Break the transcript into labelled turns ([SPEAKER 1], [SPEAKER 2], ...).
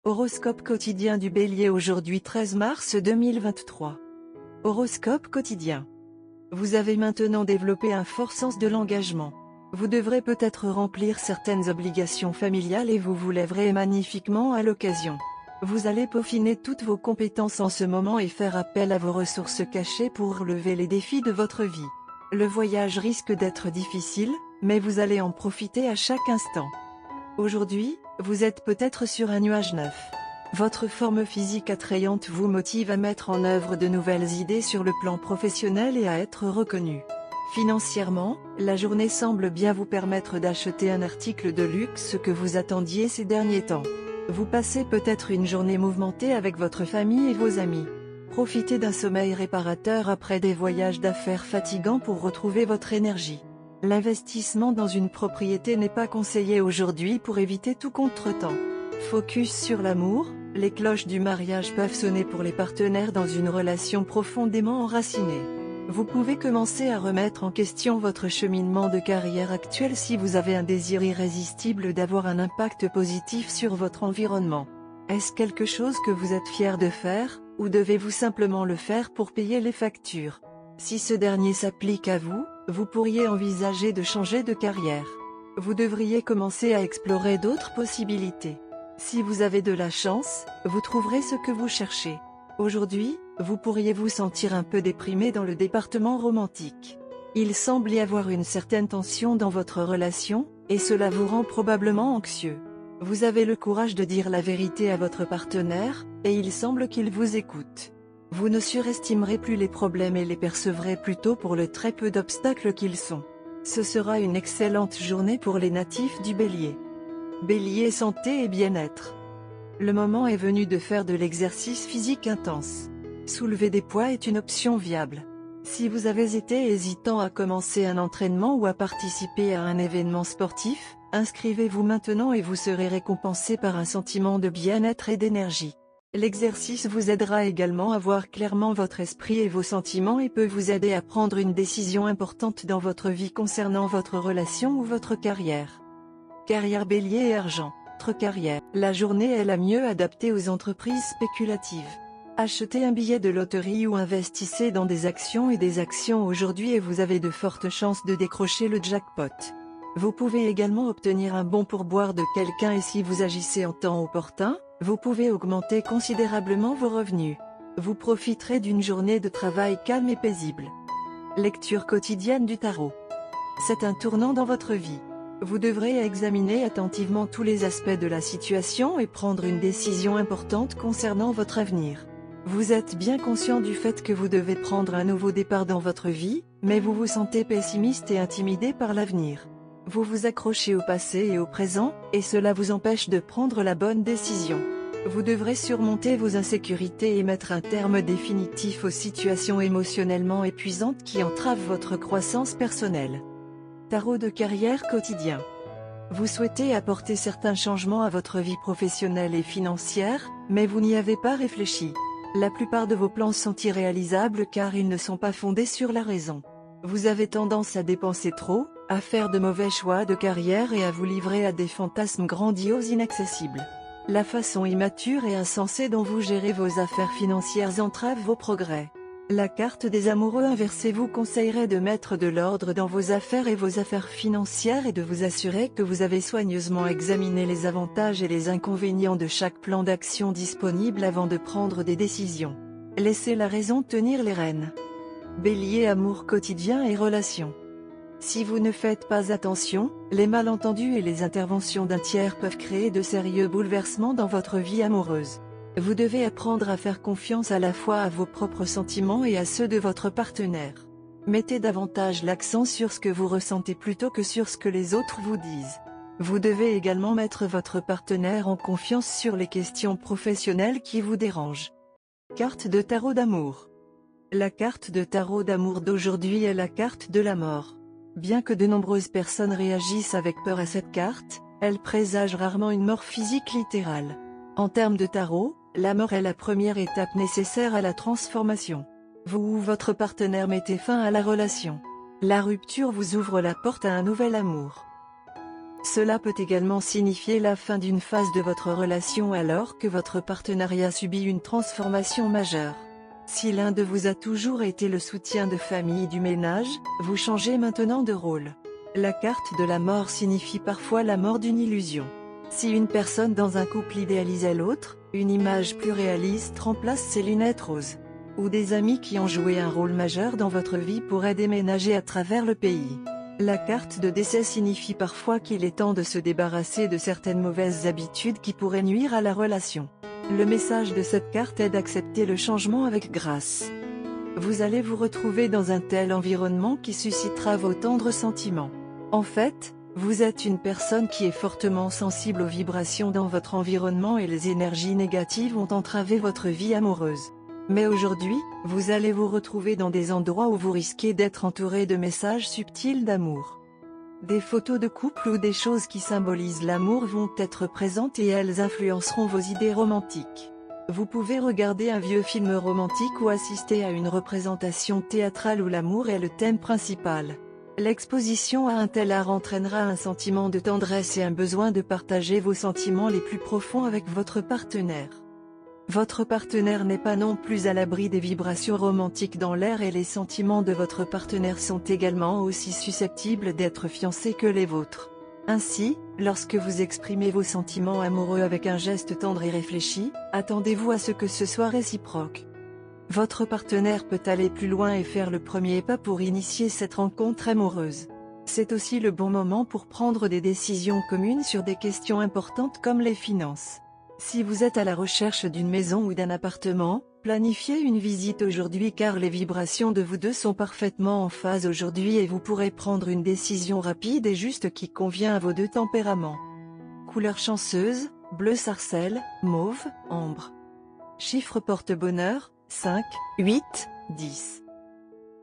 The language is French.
[SPEAKER 1] Horoscope quotidien du Bélier aujourd'hui 13 mars 2023. Horoscope quotidien. Vous avez maintenant développé un fort sens de l'engagement. Vous devrez peut-être remplir certaines obligations familiales et vous vous lèverez magnifiquement à l'occasion. Vous allez peaufiner toutes vos compétences en ce moment et faire appel à vos ressources cachées pour relever les défis de votre vie. Le voyage risque d'être difficile, mais vous allez en profiter à chaque instant. Aujourd'hui, vous êtes peut-être sur un nuage neuf. Votre forme physique attrayante vous motive à mettre en œuvre de nouvelles idées sur le plan professionnel et à être reconnu. Financièrement, la journée semble bien vous permettre d'acheter un article de luxe que vous attendiez ces derniers temps. Vous passez peut-être une journée mouvementée avec votre famille et vos amis. Profitez d'un sommeil réparateur après des voyages d'affaires fatigants pour retrouver votre énergie. L'investissement dans une propriété n'est pas conseillé aujourd'hui pour éviter tout contretemps. Focus sur l'amour, les cloches du mariage peuvent sonner pour les partenaires dans une relation profondément enracinée. Vous pouvez commencer à remettre en question votre cheminement de carrière actuel si vous avez un désir irrésistible d'avoir un impact positif sur votre environnement. Est-ce quelque chose que vous êtes fier de faire, ou devez-vous simplement le faire pour payer les factures? Si ce dernier s'applique à vous, vous pourriez envisager de changer de carrière. Vous devriez commencer à explorer d'autres possibilités. Si vous avez de la chance, vous trouverez ce que vous cherchez. Aujourd'hui, vous pourriez vous sentir un peu déprimé dans le département romantique. Il semble y avoir une certaine tension dans votre relation, et cela vous rend probablement anxieux. Vous avez le courage de dire la vérité à votre partenaire, et il semble qu'il vous écoute. Vous ne surestimerez plus les problèmes et les percevrez plutôt pour le très peu d'obstacles qu'ils sont. Ce sera une excellente journée pour les natifs du Bélier. Bélier, santé et bien-être. Le moment est venu de faire de l'exercice physique intense. Soulever des poids est une option viable. Si vous avez été hésitant à commencer un entraînement ou à participer à un événement sportif, inscrivez-vous maintenant et vous serez récompensé par un sentiment de bien-être et d'énergie. L'exercice vous aidera également à voir clairement votre esprit et vos sentiments et peut vous aider à prendre une décision importante dans votre vie concernant votre relation ou votre carrière. Carrière Bélier et argent. Votre carrière. La journée est la mieux adaptée aux entreprises spéculatives. Achetez un billet de loterie ou investissez dans des actions aujourd'hui et vous avez de fortes chances de décrocher le jackpot. Vous pouvez également obtenir un bon pourboire de quelqu'un et si vous agissez en temps opportun, vous pouvez augmenter considérablement vos revenus. Vous profiterez d'une journée de travail calme et paisible. Lecture quotidienne du tarot. C'est un tournant dans votre vie. Vous devrez examiner attentivement tous les aspects de la situation et prendre une décision importante concernant votre avenir. Vous êtes bien conscient du fait que vous devez prendre un nouveau départ dans votre vie, mais vous vous sentez pessimiste et intimidé par l'avenir. Vous vous accrochez au passé et au présent, et cela vous empêche de prendre la bonne décision. Vous devrez surmonter vos insécurités et mettre un terme définitif aux situations émotionnellement épuisantes qui entravent votre croissance personnelle. Tarot de carrière quotidien. Vous souhaitez apporter certains changements à votre vie professionnelle et financière, mais vous n'y avez pas réfléchi. La plupart de vos plans sont irréalisables car ils ne sont pas fondés sur la raison. Vous avez tendance à dépenser trop, à faire de mauvais choix de carrière et à vous livrer à des fantasmes grandioses inaccessibles. La façon immature et insensée dont vous gérez vos affaires financières entrave vos progrès. La carte des amoureux inversée vous conseillerait de mettre de l'ordre dans vos affaires et vos affaires financières et de vous assurer que vous avez soigneusement examiné les avantages et les inconvénients de chaque plan d'action disponible avant de prendre des décisions. Laissez la raison tenir les rênes. Bélier, amour quotidien et relations. Si vous ne faites pas attention, les malentendus et les interventions d'un tiers peuvent créer de sérieux bouleversements dans votre vie amoureuse. Vous devez apprendre à faire confiance à la fois à vos propres sentiments et à ceux de votre partenaire. Mettez davantage l'accent sur ce que vous ressentez plutôt que sur ce que les autres vous disent. Vous devez également mettre votre partenaire en confiance sur les questions professionnelles qui vous dérangent. Carte de tarot d'amour. La carte de tarot d'amour d'aujourd'hui est la carte de la mort. Bien que de nombreuses personnes réagissent avec peur à cette carte, elle présage rarement une mort physique littérale. En termes de tarot, la mort est la première étape nécessaire à la transformation. Vous ou votre partenaire mettez fin à la relation. La rupture vous ouvre la porte à un nouvel amour. Cela peut également signifier la fin d'une phase de votre relation alors que votre partenariat subit une transformation majeure. Si l'un de vous a toujours été le soutien de famille et du ménage, vous changez maintenant de rôle. La carte de la mort signifie parfois la mort d'une illusion. Si une personne dans un couple idéalisait l'autre, une image plus réaliste remplace ses lunettes roses. Ou des amis qui ont joué un rôle majeur dans votre vie pourraient déménager à travers le pays. La carte de décès signifie parfois qu'il est temps de se débarrasser de certaines mauvaises habitudes qui pourraient nuire à la relation. Le message de cette carte est d'accepter le changement avec grâce. Vous allez vous retrouver dans un tel environnement qui suscitera vos tendres sentiments. En fait, vous êtes une personne qui est fortement sensible aux vibrations dans votre environnement et les énergies négatives ont entravé votre vie amoureuse. Mais aujourd'hui, vous allez vous retrouver dans des endroits où vous risquez d'être entouré de messages subtils d'amour. Des photos de couple ou des choses qui symbolisent l'amour vont être présentes et elles influenceront vos idées romantiques. Vous pouvez regarder un vieux film romantique ou assister à une représentation théâtrale où l'amour est le thème principal. L'exposition à un tel art entraînera un sentiment de tendresse et un besoin de partager vos sentiments les plus profonds avec votre partenaire. Votre partenaire n'est pas non plus à l'abri des vibrations romantiques dans l'air et les sentiments de votre partenaire sont également aussi susceptibles d'être fiancés que les vôtres. Ainsi, lorsque vous exprimez vos sentiments amoureux avec un geste tendre et réfléchi, attendez-vous à ce que ce soit réciproque. Votre partenaire peut aller plus loin et faire le premier pas pour initier cette rencontre amoureuse. C'est aussi le bon moment pour prendre des décisions communes sur des questions importantes comme les finances. Si vous êtes à la recherche d'une maison ou d'un appartement, planifiez une visite aujourd'hui car les vibrations de vous deux sont parfaitement en phase aujourd'hui et vous pourrez prendre une décision rapide et juste qui convient à vos deux tempéraments. Couleur chanceuse, bleu sarcelle, mauve, ambre. Chiffre porte-bonheur, 5, 8, 10.